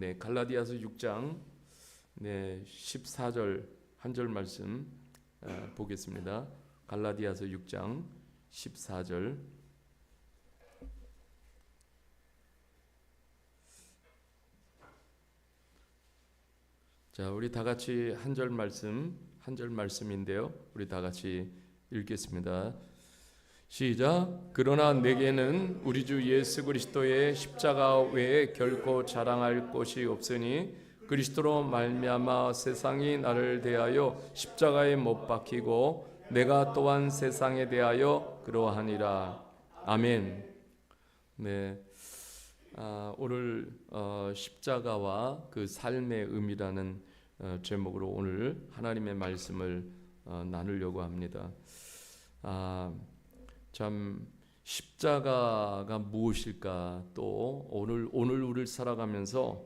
네, 갈라디아서 6장 14절 한 절 말씀 보겠습니다. 갈라디아서 6장 14절. 자, 우리 다 같이 한 절 말씀인데요. 우리 다 같이 읽겠습니다. 시작. 그러나 내게는 우리 주 예수 그리스도의 십자가 외에 결코 자랑할 것이 없으니 그리스도로 말미암아 세상이 나를 대하여 십자가에 못 박히고 내가 또한 세상에 대하여 그러하니라. 아멘. 네. 오늘 십자가와 그 삶의 의미라는 제목으로 오늘 하나님의 말씀을 나누려고 합니다. 참 십자가가 무엇일까? 또 오늘 우리를 살아가면서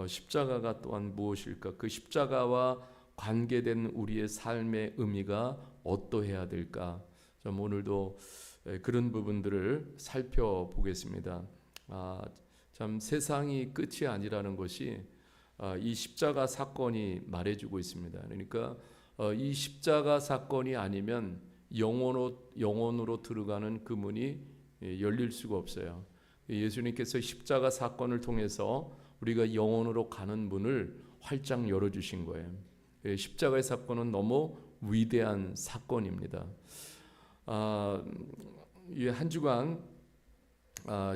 십자가가 또한 무엇일까? 그 십자가와 관계된 우리의 삶의 의미가 어떠해야 될까? 좀 오늘도 그런 부분들을 살펴보겠습니다. 참 세상이 끝이 아니라는 것이 이 십자가 사건이 말해주고 있습니다. 그러니까 이 십자가 사건이 아니면 영원으로 들어가는 그 문이 열릴 수가 없어요. 예수님께서 십자가 사건을 통해서 우리가 영원으로 가는 문을 활짝 열어주신 거예요. 십자가의 사건은 너무 위대한 사건입니다. 한 주간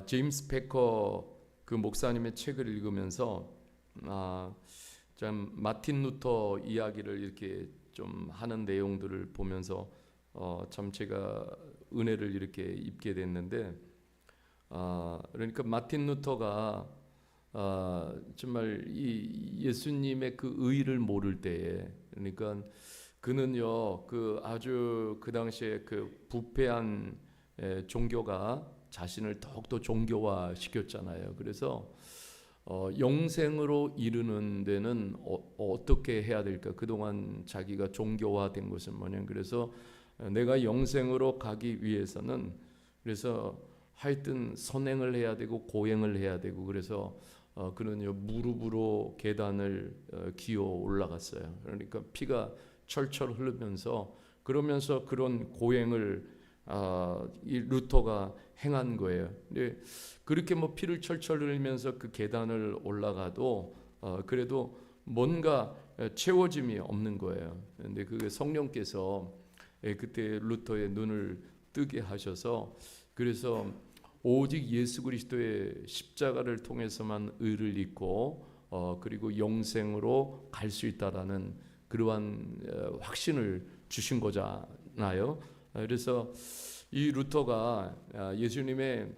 제임스 패커 그 목사님의 책을 읽으면서 참 마틴 루터 이야기를 이렇게 좀 하는 내용들을 보면서 참 제가 은혜를 이렇게 입게 됐는데, 그러니까 마틴 루터가 정말 이 예수님의 그 의의를 모를 때에, 그러니까 그는요 그 아주 그 당시에 그 부패한 종교가 자신을 더욱더 종교화 시켰잖아요. 그래서 영생으로 이르는 데는 어떻게 해야 될까? 그동안 자기가 종교화된 것은 뭐냐? 그래서 내가 영생으로 가기 위해서는 그래서 하여튼 선행을 해야 되고 고행을 해야 되고, 그래서 그는요 무릎으로 계단을 기어 올라갔어요. 그러니까 피가 철철 흐르면서, 그러면서 그런 고행을 이 루터가 행한 거예요. 근데 그렇게 뭐 피를 철철 흘리면서 그 계단을 올라가도 그래도 뭔가 채워짐이 없는 거예요. 근데 그게 성령께서 그때 루터의 눈을 뜨게 하셔서, 그래서 오직 예수 그리스도의 십자가를 통해서만 의를 입고 그리고 영생으로 갈 수 있다라는 그러한 확신을 주신 거잖아요. 그래서 이 루터가 예수님의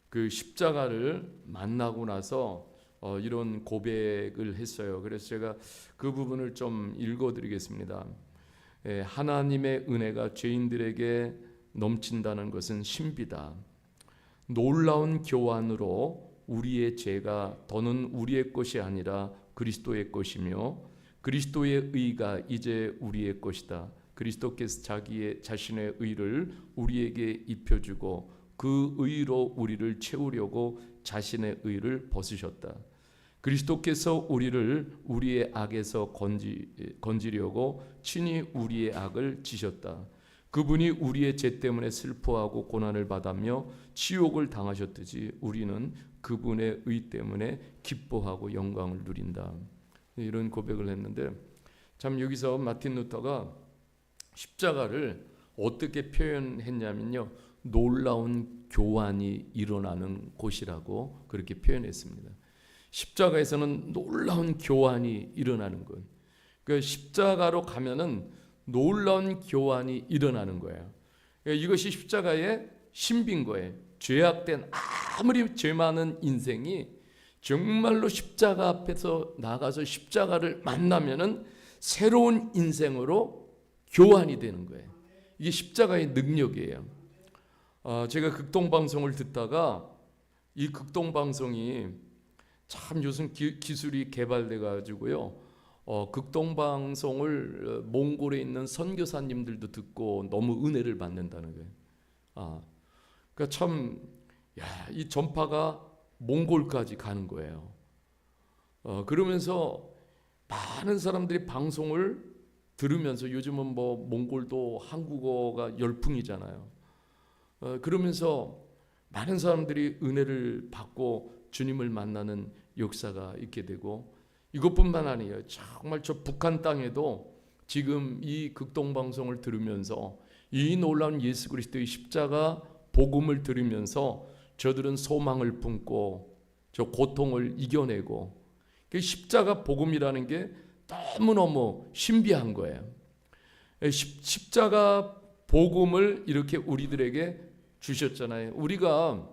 그 십자가를 만나고 나서 이런 고백을 했어요. 그래서 제가 그 부분을 좀 읽어드리겠습니다. 하나님의 은혜가 죄인들에게 넘친다는 것은 신비다. 놀라운 교환으로 우리의 죄가 더는 우리의 것이 아니라 그리스도의 것이며 그리스도의 의가 이제 우리의 것이다. 그리스도께서 자신의 의를 우리에게 입혀주고 그 의로 우리를 채우려고 자신의 의를 벗으셨다. 그리스도께서 우리를 우리의 악에서 건지려고 친히 우리의 악을 지셨다. 그분이 우리의 죄 때문에 슬퍼하고 고난을 받으며 지옥을 당하셨듯이 우리는 그분의 의 때문에 기뻐하고 영광을 누린다. 이런 고백을 했는데, 참 여기서 마틴 루터가 십자가를 어떻게 표현했냐면요, 놀라운 교환이 일어나는 곳이라고 그렇게 표현했습니다. 십자가에서는 놀라운 교환이 일어나는 거예요. 그 십자가로 가면은 놀라운 교환이 일어나는 거예요. 이것이 십자가의 신비인 거예요. 죄악된 아무리 죄 많은 인생이 정말로 십자가 앞에서 나가서 십자가를 만나면은 새로운 인생으로 교환이 되는 거예요. 이게 십자가의 능력이에요. 제가 극동방송을 듣다가 이 극동방송이 참 요즘 기술이 개발돼 가지고요, 극동방송을 몽골에 있는 선교사님들도 듣고 너무 은혜를 받는다는 거예요. 그러니까 참, 이 전파가 몽골까지 가는 거예요. 그러면서 많은 사람들이 방송을 들으면서, 요즘은 뭐 몽골도 한국어가 열풍이잖아요. 그러면서 많은 사람들이 은혜를 받고 주님을 만나는 역사가 있게 되고, 이것뿐만 아니에요. 정말 저 북한 땅에도 지금 이 극동방송을 들으면서 이 놀라운 예수 그리스도의 십자가 복음을 들으면서 저들은 소망을 품고 저 고통을 이겨내고, 그 십자가 복음이라는 게 너무너무 신비한 거예요. 십자가 복음을 이렇게 우리들에게 주셨잖아요. 우리가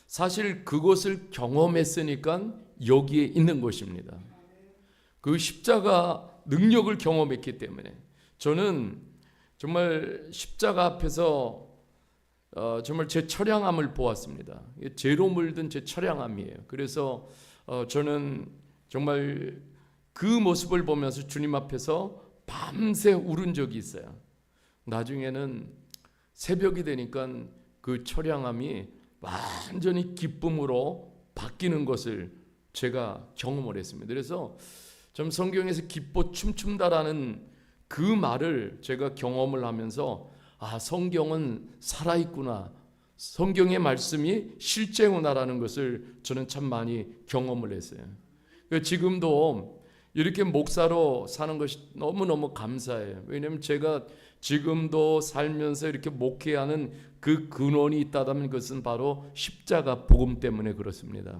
사실 그것을 경험했으니까 여기에 있는 것입니다. 그 십자가 능력을 경험했기 때문에 저는 정말 십자가 앞에서 정말 제 처량함을 보았습니다. 죄로 물든 제 처량함이에요. 그래서 저는 정말 그 모습을 보면서 주님 앞에서 밤새 울은 적이 있어요. 나중에는 새벽이 되니까 그 처량함이 완전히 기쁨으로 바뀌는 것을 제가 경험을 했습니다. 그래서 좀 성경에서 기뻐 춤춘다라는 그 말을 제가 경험을 하면서, 아, 성경은 살아있구나, 성경의 말씀이 실제구나라는 것을 저는 참 많이 경험을 했어요. 지금도 이렇게 목사로 사는 것이 너무너무 감사해요. 왜냐하면 제가 지금도 살면서 이렇게 목회하는 그 근원이 있다면 그것은 바로 십자가 복음 때문에 그렇습니다.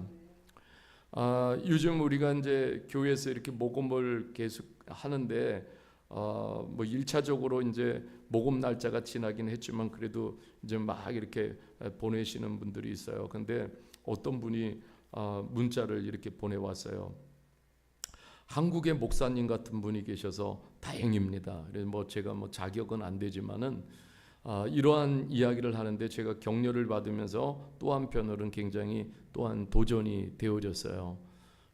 요즘 우리가 이제 교회에서 이렇게 복음을 계속 하는데, 뭐 1차적으로 이제 복음 날짜가 지나긴 했지만 그래도 이제 막 이렇게 보내시는 분들이 있어요. 근데 어떤 분이 문자를 이렇게 보내왔어요. 한국의 목사님 같은 분이 계셔서 다행입니다. 그래서 뭐 제가 뭐 자격은 안 되지만은 이러한 이야기를 하는데 제가 격려를 받으면서 또 한편으로는 굉장히 또한 도전이 되어졌어요.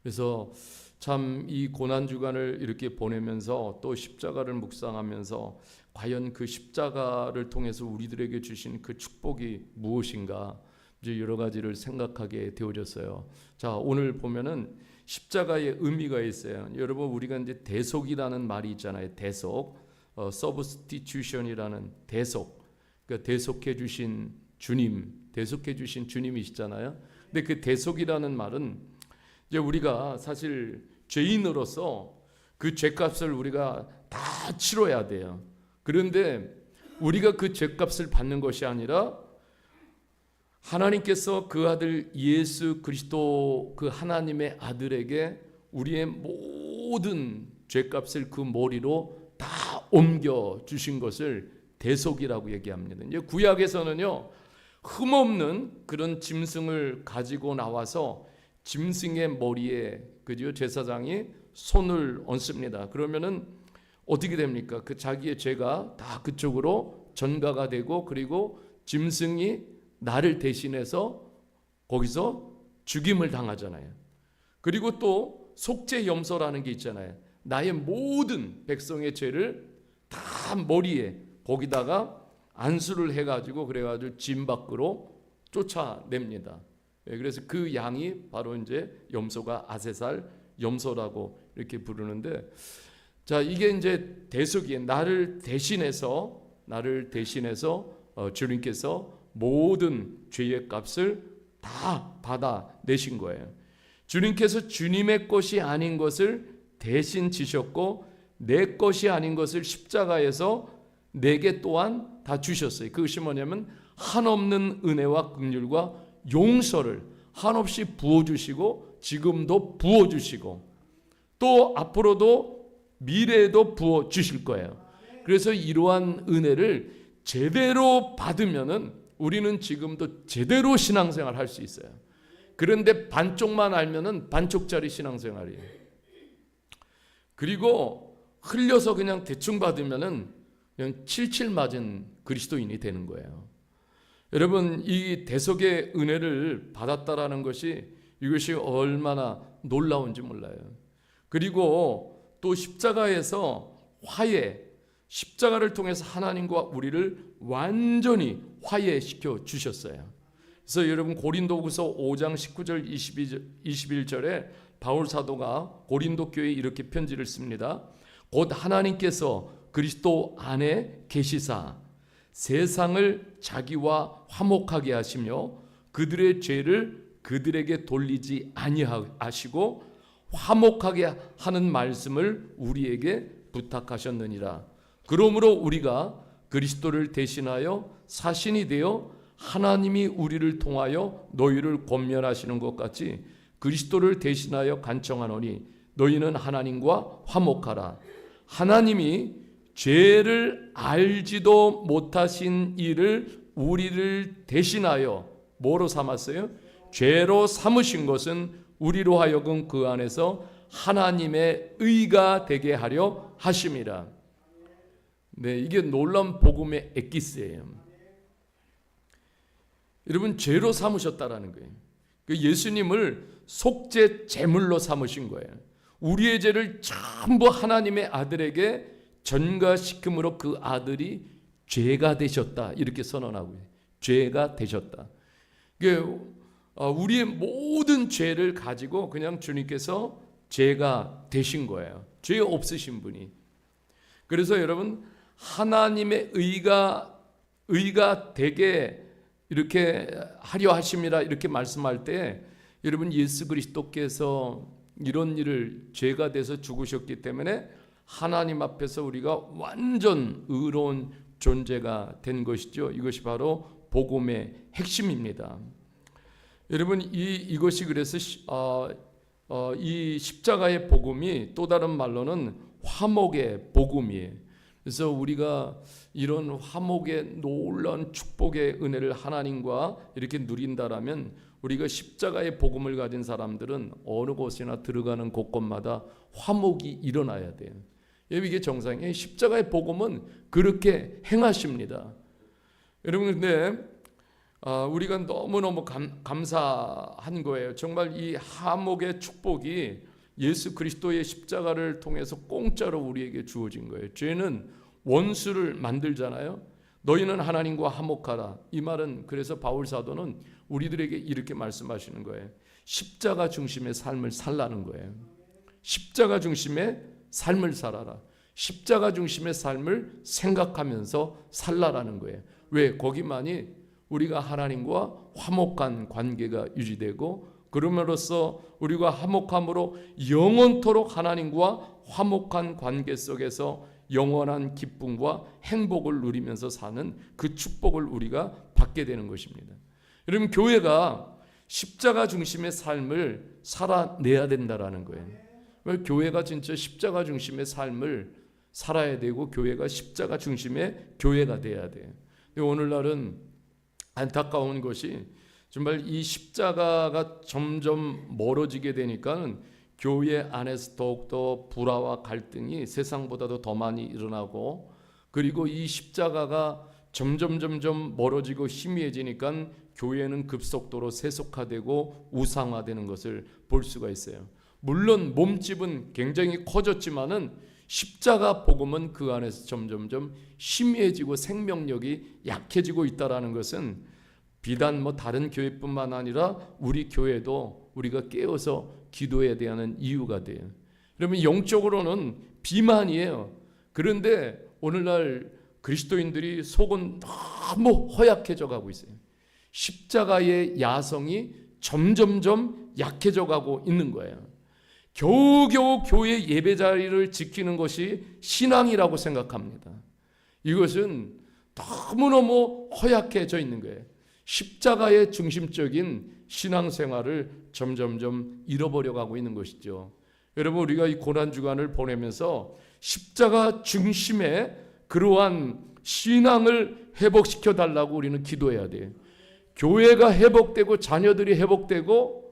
그래서 참 이 고난 주간을 이렇게 보내면서 또 십자가를 묵상하면서 과연 그 십자가를 통해서 우리들에게 주신 그 축복이 무엇인가, 이제 여러 가지를 생각하게 되어졌어요. 자, 오늘 보면은 십자가의 의미가 있어요. 여러분, 우리가 이제 대속이라는 말이 있잖아요. 대속, substitution이라는 대속. 그러니까 대속해 주신 주님, 대속해 주신 주님이시잖아요. 근데 그 대속이라는 말은 이제 우리가 사실 죄인으로서 그 죄값을 우리가 다 치러야 돼요. 그런데 우리가 그 죄값을 받는 것이 아니라 하나님께서 그 아들 예수 그리스도, 그 하나님의 아들에게 우리의 모든 죄값을 그 머리로 다 옮겨 주신 것을 대속이라고 얘기합니다. 이제 구약에서는요, 흠없는 그런 짐승을 가지고 나와서 짐승의 머리에, 그죠, 제사장이 손을 얹습니다. 그러면은 어떻게 됩니까? 그 자기의 죄가 다 그쪽으로 전가가 되고, 그리고 짐승이 나를 대신해서 거기서 죽임을 당하잖아요. 그리고 또 속죄염소라는 게 있잖아요. 나의 모든 백성의 죄를 다 머리에 거기다가 안수를 해가지고 그래가지고 짐 밖으로 쫓아냅니다. 그래서 그 양이 바로 이제 염소가 아세살 염소라고 이렇게 부르는데, 자, 이게 이제 대속이에요. 나를 대신해서 주님께서 모든 죄의 값을 다 받아내신 거예요. 주님께서 주님의 것이 아닌 것을 대신 지셨고 내 것이 아닌 것을 십자가에서 내게 또한 다 주셨어요. 그것이 뭐냐면 한없는 은혜와 긍휼과 용서를 한없이 부어주시고 지금도 부어주시고 또 앞으로도 미래에도 부어주실 거예요. 그래서 이러한 은혜를 제대로 받으면은 우리는 지금도 제대로 신앙생활 할 수 있어요. 그런데 반쪽만 알면은 반쪽짜리 신앙생활이에요. 그리고 흘려서 그냥 대충 받으면은 그냥 칠칠 맞은 그리스도인이 되는 거예요. 여러분, 이 대속의 은혜를 받았다라는 것이 이것이 얼마나 놀라운지 몰라요. 그리고 또 십자가에서 화해, 십자가를 통해서 하나님과 우리를 완전히 화해시켜 주셨어요. 그래서 여러분 고린도후서 5장 19절 21절에 바울 사도가 고린도 교회에 이렇게 편지를 씁니다. 곧 하나님께서 그리스도 안에 계시사 세상을 자기와 화목하게 하시며 그들의 죄를 그들에게 돌리지 아니하시고 화목하게 하는 말씀을 우리에게 부탁하셨느니라. 그러므로 우리가 그리스도를 대신하여 사신이 되어 하나님이 우리를 통하여 너희를 권면하시는 것 같이 그리스도를 대신하여 간청하노니 너희는 하나님과 화목하라. 하나님이 죄를 알지도 못하신 이를 우리를 대신하여 뭐로 삼았어요? 죄로 삼으신 것은 우리로 하여금 그 안에서 하나님의 의가 되게 하려 하심이라. 네, 이게 놀라운 복음의 엑기스예요. 여러분, 죄로 삼으셨다라는 거예요. 예수님을 속죄 제물로 삼으신 거예요. 우리의 죄를 전부 하나님의 아들에게 전가시킴으로 그 아들이 죄가 되셨다 이렇게 선언하고요. 죄가 되셨다. 우리의 모든 죄를 가지고 그냥 주님께서 죄가 되신 거예요. 죄 없으신 분이. 그래서 여러분, 하나님의 의가 되게 이렇게 하려 하심이라 이렇게 말씀할 때 여러분, 예수 그리스도께서 이런 일을 죄가 돼서 죽으셨기 때문에 하나님 앞에서 우리가 완전 의로운 존재가 된 것이죠. 이것이 바로 복음의 핵심입니다. 여러분, 이것이 그래서 이 십자가의 복음이 또 다른 말로는 화목의 복음이에요. 그래서 우리가 이런 화목의 놀라운 축복의 은혜를 하나님과 이렇게 누린다라면 우리가 십자가의 복음을 가진 사람들은 어느 곳이나 들어가는 곳곳마다 화목이 일어나야 돼요. 이게 정상이에요. 십자가의 복음은 그렇게 행하십니다. 여러분, 근데 우리가 너무너무 감사한 거예요. 정말 이 화목의 축복이 예수 그리스도의 십자가를 통해서 공짜로 우리에게 주어진 거예요. 죄는 원수를 만들잖아요. 너희는 하나님과 화목하라. 이 말은 그래서 바울 사도는 우리들에게 이렇게 말씀하시는 거예요. 십자가 중심의 삶을 살라는 거예요. 십자가 중심의 삶을 살아라. 십자가 중심의 삶을 생각하면서 살라라는 거예요. 왜? 거기만이 우리가 하나님과 화목한 관계가 유지되고 그럼으로써 우리가 화목함으로 영원토록 하나님과 화목한 관계 속에서 영원한 기쁨과 행복을 누리면서 사는 그 축복을 우리가 받게 되는 것입니다. 여러분, 교회가 십자가 중심의 삶을 살아내야 된다라는 거예요. 교회가 진짜 십자가 중심의 삶을 살아야 되고 교회가 십자가 중심의 교회가 돼야 돼요. 오늘날은 안타까운 것이 정말 이 십자가가 점점 멀어지게 되니까 교회 안에서 더욱더 불화와 갈등이 세상보다도 더 많이 일어나고, 그리고 이 십자가가 점점 멀어지고 희미해지니까 교회는 급속도로 세속화되고 우상화되는 것을 볼 수가 있어요. 물론 몸집은 굉장히 커졌지만은 십자가 복음은 그 안에서 점점 희미해지고 생명력이 약해지고 있다라는 것은 비단 다른 교회뿐만 아니라 우리 교회도 우리가 깨어서 기도해야 되는 이유가 돼요. 여러분, 영적으로는 비만이에요. 그런데 오늘날 그리스도인들이 속은 너무 허약해져 가고 있어요. 십자가의 야성이 점점 약해져 가고 있는 거예요. 겨우겨우 교회 예배 자리를 지키는 것이 신앙이라고 생각합니다. 이것은 너무너무 허약해져 있는 거예요. 십자가의 중심적인 신앙생활을 점점 잃어버려 가고 있는 것이죠. 여러분, 우리가 이 고난주간을 보내면서 십자가 중심의 그러한 신앙을 회복시켜 달라고 우리는 기도해야 돼요. 교회가 회복되고 자녀들이 회복되고,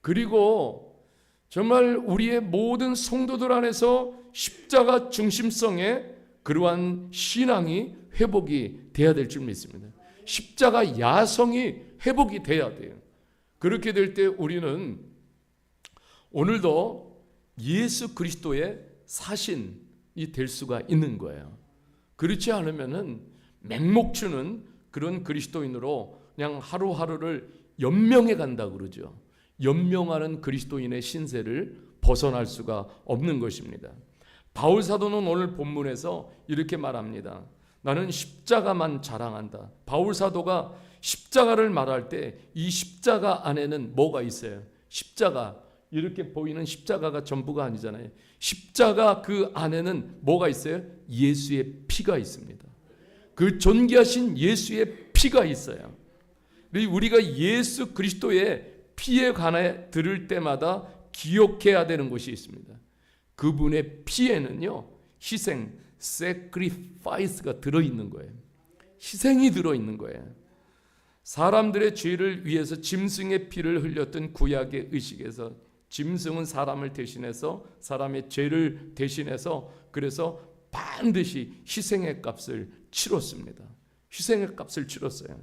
그리고 정말 우리의 모든 성도들 안에서 십자가 중심성의 그러한 신앙이 회복이 돼야 될 줄 믿습니다. 십자가 야성이 회복이 돼야 돼요. 그렇게 될 때 우리는 오늘도 예수 그리스도의 사신이 될 수가 있는 거예요. 그렇지 않으면은 맹목주는 그런 그리스도인으로 그냥 하루하루를 연명해 간다 그러죠. 연명하는 그리스도인의 신세를 벗어날 수가 없는 것입니다. 바울 사도는 오늘 본문에서 이렇게 말합니다. 나는 십자가만 자랑한다. 바울 사도가 십자가를 말할 때 이 십자가 안에는 뭐가 있어요? 십자가, 이렇게 보이는 십자가가 전부가 아니잖아요. 십자가 그 안에는 뭐가 있어요? 예수의 피가 있습니다. 그 존귀하신 예수의 피가 있어요. 우리가 예수 그리스도의 피에 관해 들을 때마다 기억해야 되는 것이 있습니다. 그분의 피에는요, 희생, sacrifice가 들어있는 거예요. 희생이 들어있는 거예요. 사람들의 죄를 위해서 짐승의 피를 흘렸던 구약의 의식에서 짐승은 사람을 대신해서 사람의 죄를 대신해서 그래서 반드시 희생의 값을 치렀습니다. 희생의 값을 치렀어요.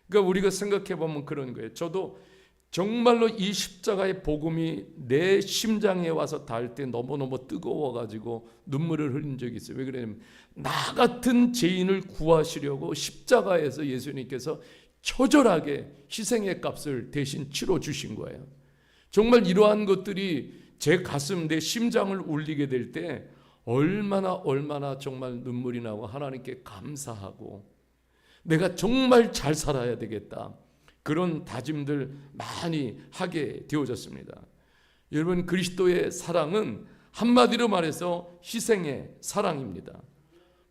그러니까 우리가 생각해 보면 그런 거예요. 저도 정말로 이 십자가의 복음이 내 심장에 와서 닿을 때 너무너무 뜨거워가지고 눈물을 흘린 적이 있어요. 왜 그러냐면 나 같은 죄인을 구하시려고 십자가에서 예수님께서 처절하게 희생의 값을 대신 치러주신 거예요. 정말 이러한 것들이 제 가슴, 내 심장을 울리게 될 때 얼마나 정말 눈물이 나고 하나님께 감사하고 내가 정말 잘 살아야 되겠다. 그런 다짐들 많이 하게 되어졌습니다. 여러분, 그리스도의 사랑은 한마디로 말해서 희생의 사랑입니다.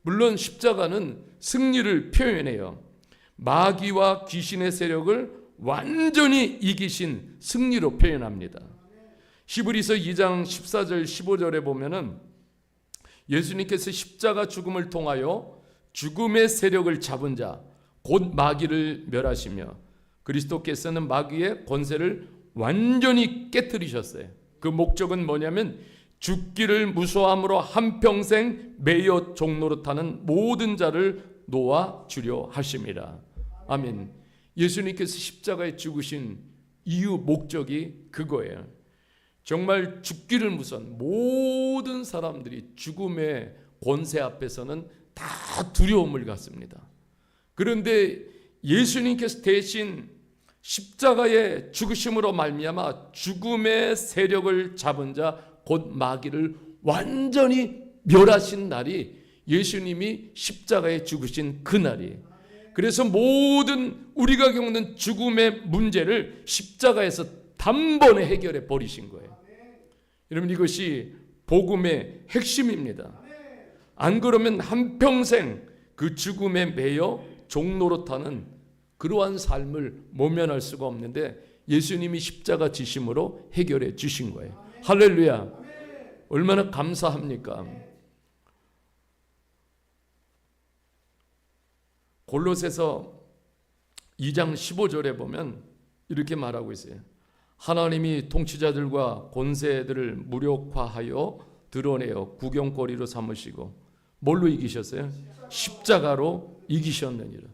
물론 십자가는 승리를 표현해요. 마귀와 귀신의 세력을 완전히 이기신 승리로 표현합니다. 히브리서 2장 14절 15절에 보면은 예수님께서 십자가 죽음을 통하여 죽음의 세력을 잡은 자 곧 마귀를 멸하시며 그리스도께서는 마귀의 권세를 완전히 깨뜨리셨어요. 그 목적은 뭐냐면 죽기를 무서함으로 한평생 매여 종노릇하는 모든 자를 놓아주려 하심이라. 아멘. 예수님께서 십자가에 죽으신 이유 목적이 그거예요. 정말 죽기를 무서운 모든 사람들이 죽음의 권세 앞에서는 다 두려움을 갖습니다. 그런데 예수님께서 대신 십자가의 죽으심으로 말미암아 죽음의 세력을 잡은 자 곧 마귀를 완전히 멸하신 날이 예수님이 십자가에 죽으신 그 날이에요. 그래서 모든 우리가 겪는 죽음의 문제를 십자가에서 단번에 해결해 버리신 거예요. 여러분, 이것이 복음의 핵심입니다. 안 그러면 한평생 그 죽음에 매여 종노릇하는 그러한 삶을 모면할 수가 없는데 예수님이 십자가 지심으로 해결해 주신 거예요. 할렐루야. 얼마나 감사합니까? 골로새서 2장 15절에 보면 이렇게 말하고 있어요. 하나님이 통치자들과 권세들을 무력화하여 드러내어 구경거리로 삼으시고 뭘로 이기셨어요? 십자가로 이기셨느니라.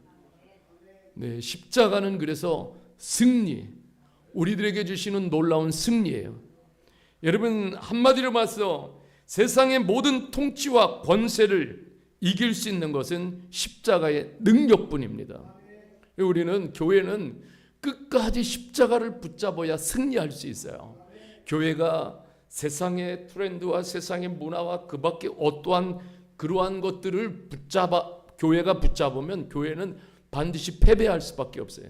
네, 십자가는 그래서 승리, 우리들에게 주시는 놀라운 승리예요. 여러분, 한마디로 말해서 세상의 모든 통치와 권세를 이길 수 있는 것은 십자가의 능력뿐입니다. 우리는 교회는 끝까지 십자가를 붙잡아야 승리할 수 있어요. 교회가 세상의 트렌드와 세상의 문화와 그 밖에 어떠한 그러한 것들을 교회가 붙잡으면 교회는 반드시 패배할 수밖에 없어요.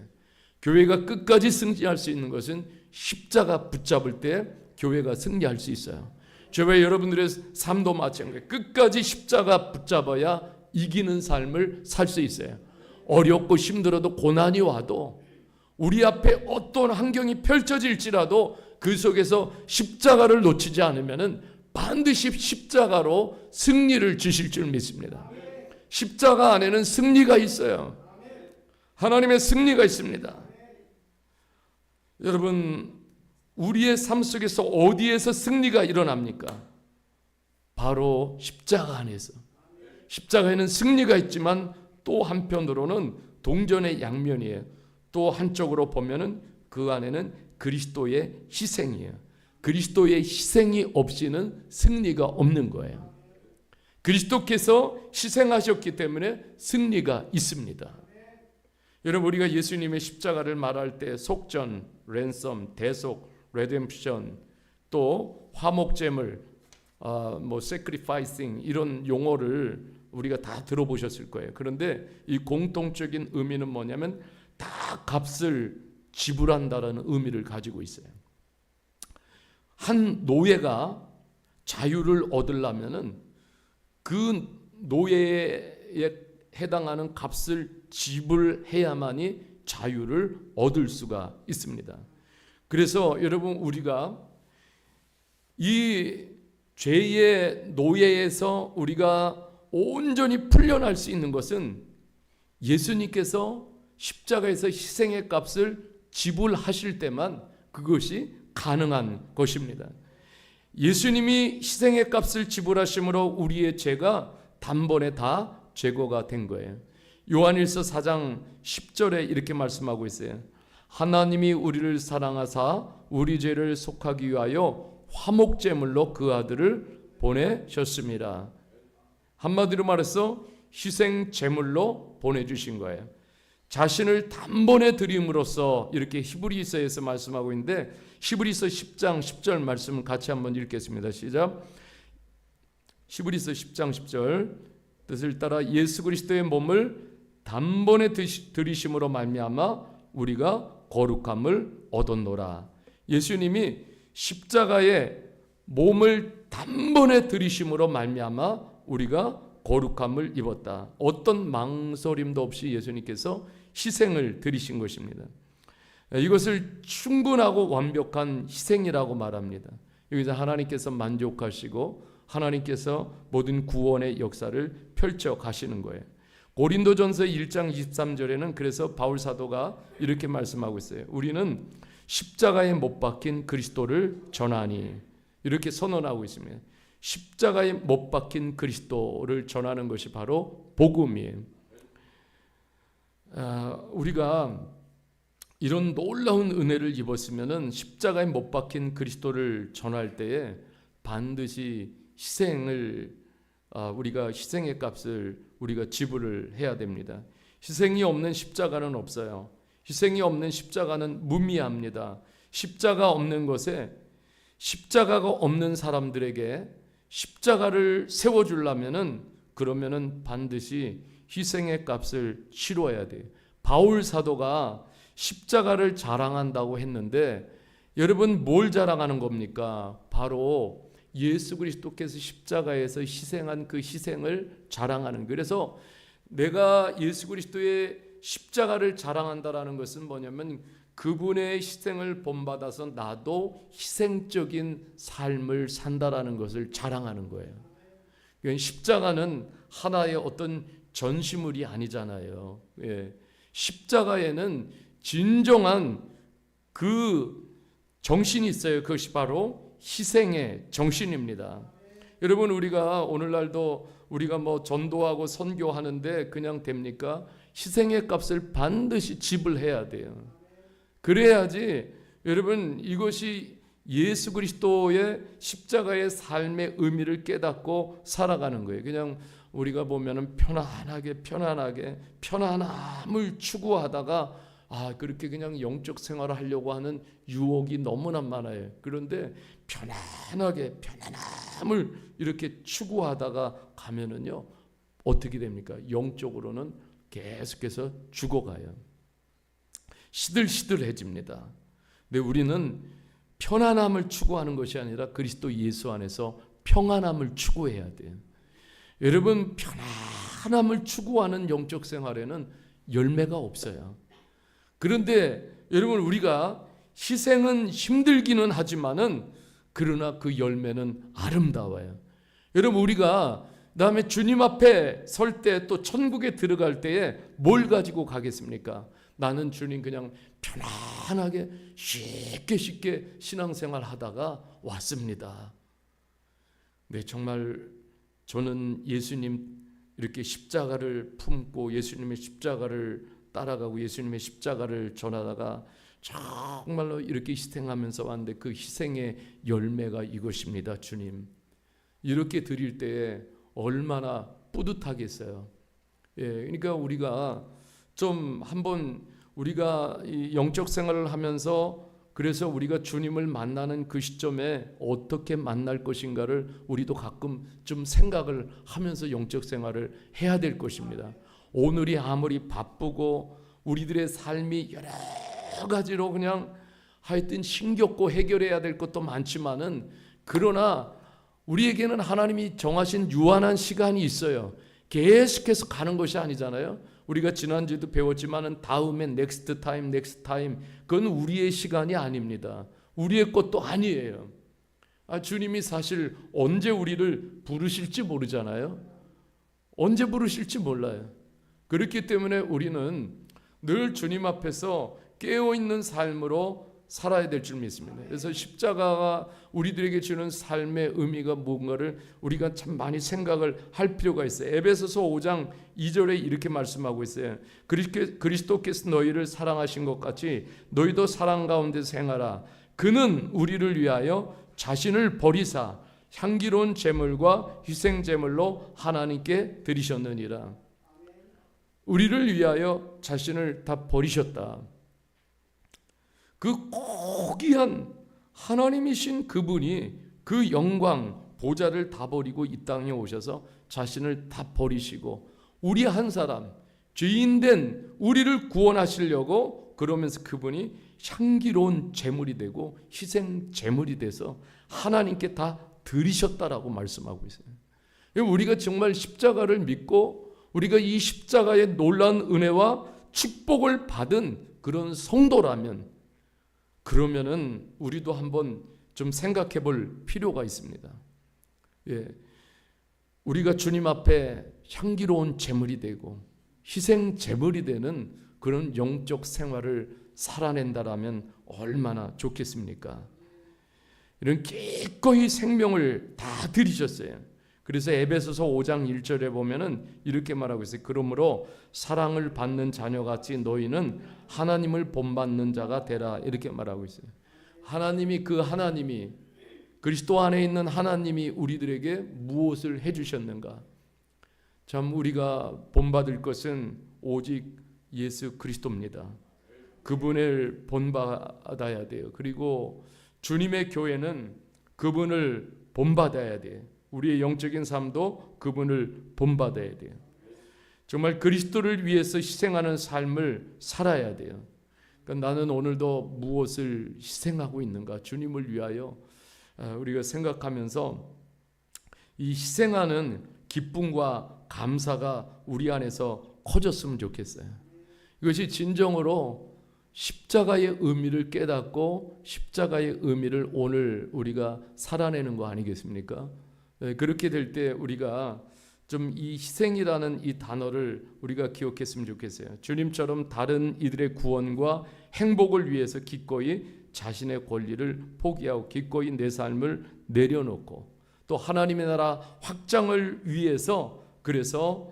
교회가 끝까지 승리할 수 있는 것은 십자가 붙잡을 때 교회가 승리할 수 있어요. 저와 여러분들의 삶도 마찬가지예요. 끝까지 십자가 붙잡아야 이기는 삶을 살 수 있어요. 어렵고 힘들어도 고난이 와도 우리 앞에 어떤 환경이 펼쳐질지라도 그 속에서 십자가를 놓치지 않으면 반드시 십자가로 승리를 주실 줄 믿습니다. 십자가 안에는 승리가 있어요. 하나님의 승리가 있습니다. 여러분, 우리의 삶 속에서 어디에서 승리가 일어납니까? 바로 십자가 안에서. 십자가에는 승리가 있지만 또 한편으로는 동전의 양면이에요. 또 한쪽으로 보면은 그 안에는 그리스도의 희생이에요. 그리스도의 희생이 없이는 승리가 없는 거예요. 그리스도께서 희생하셨기 때문에 승리가 있습니다. 여러분, 우리가 예수님의 십자가를 말할 때 속전, 랜섬, 대속, 레뎀션, 또 화목제물, sacrificing 이런 용어를 우리가 다 들어보셨을 거예요. 그런데 이 공통적인 의미는 뭐냐면 다 값을 지불한다라는 의미를 가지고 있어요. 한 노예가 자유를 얻으려면은 그 노예에 해당하는 값을 지불해야만이 자유를 얻을 수가 있습니다. 그래서 여러분, 우리가 이 죄의 노예에서 우리가 온전히 풀려날 수 있는 것은 예수님께서 십자가에서 희생의 값을 지불하실 때만 그것이 가능한 것입니다. 예수님이 희생의 값을 지불하심으로 우리의 죄가 단번에 다 제거가 된 거예요. 요한일서 4장 10절에 이렇게 말씀하고 있어요. 하나님이 우리를 사랑하사 우리 죄를 속하기 위하여 화목제물로 그 아들을 보내셨습니다. 한마디로 말해서 희생제물로 보내주신 거예요. 자신을 단번에 드림으로써, 이렇게 히브리서에서 말씀하고 있는데 히브리서 10장 10절 말씀을 같이 한번 읽겠습니다. 시작. 히브리서 10장 10절 뜻을 따라 예수 그리스도의 몸을 단번에 들이심으로 말미암아 우리가 거룩함을 얻었노라. 예수님이 십자가에 몸을 단번에 들이심으로 말미암아 우리가 거룩함을 입었다. 어떤 망설임도 없이 예수님께서 희생을 드리신 것입니다. 이것을 충분하고 완벽한 희생이라고 말합니다. 여기서 하나님께서 만족하시고 하나님께서 모든 구원의 역사를 펼쳐 가시는 거예요. 고린도전서 1장 23절에는 그래서 바울 사도가 이렇게 말씀하고 있어요. 우리는 십자가에 못 박힌 그리스도를 전하니, 이렇게 선언하고 있습니다. 십자가에 못 박힌 그리스도를 전하는 것이 바로 복음이에요. 우리가 이런 놀라운 은혜를 입었으면은 십자가에 못 박힌 그리스도를 전할 때에 반드시 우리가 희생의 값을 우리가 지불을 해야 됩니다. 희생이 없는 십자가는 없어요. 희생이 없는 십자가는 무미합니다. 십자가 없는 것에, 십자가가 없는 사람들에게 십자가를 세워주려면은, 그러면은 반드시 희생의 값을 치러야 돼요. 바울 사도가 십자가를 자랑한다고 했는데, 여러분 뭘 자랑하는 겁니까? 바로 예수 그리스도께서 십자가에서 희생한 그 희생을 자랑하는 거예요. 그래서 내가 예수 그리스도의 십자가를 자랑한다라는 것은 뭐냐면 그분의 희생을 본받아서 나도 희생적인 삶을 산다라는 것을 자랑하는 거예요. 십자가는 하나의 어떤 전시물이 아니잖아요. 십자가에는 진정한 그 정신이 있어요. 그것이 바로 희생의 정신입니다. 여러분, 우리가 오늘날도 우리가 전도하고 선교하는데 그냥 됩니까? 희생의 값을 반드시 지불해야 돼요. 그래야지 여러분, 이것이 예수 그리스도의 십자가의 삶의 의미를 깨닫고 살아가는 거예요. 그냥 우리가 보면은 편안함을 추구하다가 그렇게 그냥 영적 생활을 하려고 하는 유혹이 너무나 많아요. 그런데 편안함을 이렇게 추구하다가 가면은요, 어떻게 됩니까? 영적으로는 계속해서 죽어가요. 시들시들해집니다. 근데 우리는 편안함을 추구하는 것이 아니라 그리스도 예수 안에서 평안함을 추구해야 돼요. 여러분, 편안함을 추구하는 영적 생활에는 열매가 없어요. 그런데 여러분, 우리가 희생은 힘들기는 하지만은 그러나 그 열매는 아름다워요. 여러분, 우리가 다음에 주님 앞에 설 때, 또 천국에 들어갈 때에 뭘 가지고 가겠습니까? 나는 주님 그냥 편안하게 쉽게 신앙생활 하다가 왔습니다. 네, 정말 저는 예수님 이렇게 십자가를 품고 예수님의 십자가를 따라가고 예수님의 십자가를 전하다가 정말로 이렇게 희생하면서 왔는데 그 희생의 열매가 이것입니다. 주님, 이렇게 드릴 때에 얼마나 뿌듯하겠어요. 그러니까 우리가 좀 한번 우리가 이 영적 생활을 하면서 그래서 우리가 주님을 만나는 그 시점에 어떻게 만날 것인가를 우리도 가끔 좀 생각을 하면서 영적 생활을 해야 될 것입니다. 오늘이 아무리 바쁘고 우리들의 삶이 여러 가지로 그냥 하여튼 힘겹고 해결해야 될 것도 많지만은, 그러나 우리에게는 하나님이 정하신 유한한 시간이 있어요. 계속해서 가는 것이 아니잖아요. 우리가 지난주에도 배웠지만은 다음에 next time 그건 우리의 시간이 아닙니다. 우리의 것도 아니에요. 주님이 사실 언제 우리를 부르실지 모르잖아요. 언제 부르실지 몰라요. 그렇기 때문에 우리는 늘 주님 앞에서 깨어있는 삶으로 살아야 될 줄 믿습니다. 그래서 십자가가 우리들에게 주는 삶의 의미가 뭔가를 우리가 참 많이 생각을 할 필요가 있어요. 에베소서 5장 2절에 이렇게 말씀하고 있어요. 그리스도께서 너희를 사랑하신 것 같이 너희도 사랑 가운데서 행하라. 그는 우리를 위하여 자신을 버리사 향기로운 제물과 희생 제물로 하나님께 드리셨느니라. 우리를 위하여 자신을 다 버리셨다. 그 고귀한 하나님이신 그분이 그 영광 보좌를 다 버리고 이 땅에 오셔서 자신을 다 버리시고 우리 한 사람 죄인된 우리를 구원하시려고, 그러면서 그분이 향기로운 제물이 되고 희생 제물이 돼서 하나님께 다 드리셨다라고 말씀하고 있어요. 우리가 정말 십자가를 믿고 우리가 이 십자가의 놀라운 은혜와 축복을 받은 그런 성도라면, 그러면은 우리도 한번 좀 생각해 볼 필요가 있습니다. 우리가 주님 앞에 향기로운 제물이 되고 희생 제물이 되는 그런 영적 생활을 살아낸다라면 얼마나 좋겠습니까? 이런 기꺼이 생명을 다 드리셨어요. 그래서 에베소서 5장 1절에 보면은 이렇게 말하고 있어요. 그러므로 사랑을 받는 자녀같이 너희는 하나님을 본받는 자가 되라. 이렇게 말하고 있어요. 하나님이 그리스도 안에 있는 하나님이 우리들에게 무엇을 해주셨는가? 참 우리가 본받을 것은 오직 예수 그리스도입니다. 그분을 본받아야 돼요. 그리고 주님의 교회는 그분을 본받아야 돼요. 우리의 영적인 삶도 그분을 본받아야 돼요. 정말 그리스도를 위해서 희생하는 삶을 살아야 돼요. 그러니까 나는 오늘도 무엇을 희생하고 있는가? 주님을 위하여 우리가 생각하면서 이 희생하는 기쁨과 감사가 우리 안에서 커졌으면 좋겠어요. 이것이 진정으로 십자가의 의미를 깨닫고 십자가의 의미를 오늘 우리가 살아내는 거 아니겠습니까? 그렇게 될 때 우리가 좀 이 희생이라는 이 단어를 우리가 기억했으면 좋겠어요. 주님처럼 다른 이들의 구원과 행복을 위해서 기꺼이 자신의 권리를 포기하고 기꺼이 내 삶을 내려놓고 또 하나님의 나라 확장을 위해서 그래서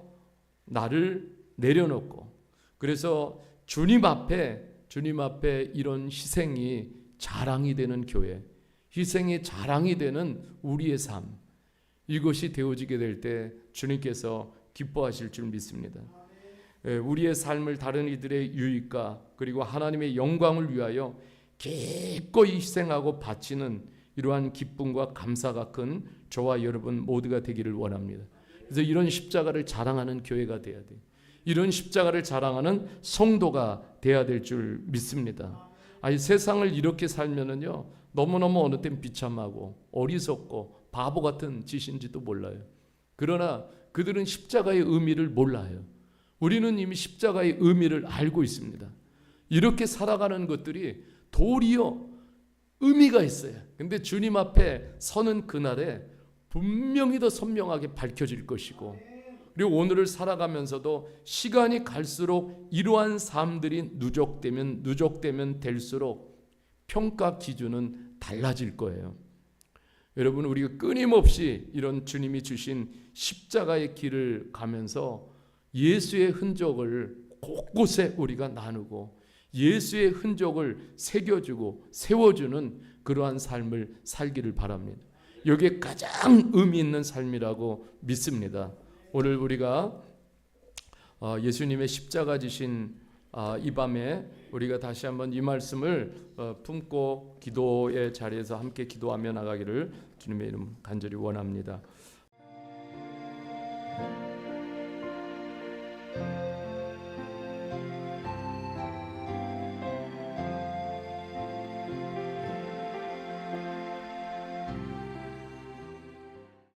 나를 내려놓고 그래서 주님 앞에 이런 희생이 자랑이 되는 교회, 희생이 자랑이 되는 우리의 삶, 이것이 되어지게 될 때 주님께서 기뻐하실 줄 믿습니다. 우리의 삶을 다른 이들의 유익과 그리고 하나님의 영광을 위하여 기꺼이 희생하고 바치는 이러한 기쁨과 감사가 큰 저와 여러분 모두가 되기를 원합니다. 그래서 이런 십자가를 자랑하는 교회가 돼야 돼요. 이런 십자가를 자랑하는 성도가 돼야 될 줄 믿습니다. 세상을 이렇게 살면은요 너무너무 어느 땐 비참하고 어리석고 바보 같은 짓인지도 몰라요. 그러나 그들은 십자가의 의미를 몰라요. 우리는 이미 십자가의 의미를 알고 있습니다. 이렇게 살아가는 것들이 도리어 의미가 있어요. 근데 주님 앞에 서는 그날에 분명히 더 선명하게 밝혀질 것이고, 그리고 오늘을 살아가면서도 시간이 갈수록 이러한 삶들이 누적되면 될수록 평가 기준은 달라질 거예요. 여러분, 우리가 끊임없이 이런 주님이 주신 십자가의 길을 가면서 예수의 흔적을 곳곳에 우리가 나누고 예수의 흔적을 새겨주고 세워주는 그러한 삶을 살기를 바랍니다. 이게 가장 의미 있는 삶이라고 믿습니다. 오늘 우리가 예수님의 십자가 지신 이 밤에 우리가 다시 한번 이 말씀을 품고 기도의 자리에서 함께 기도하며 나가기를 주님의 이름 간절히 원합니다.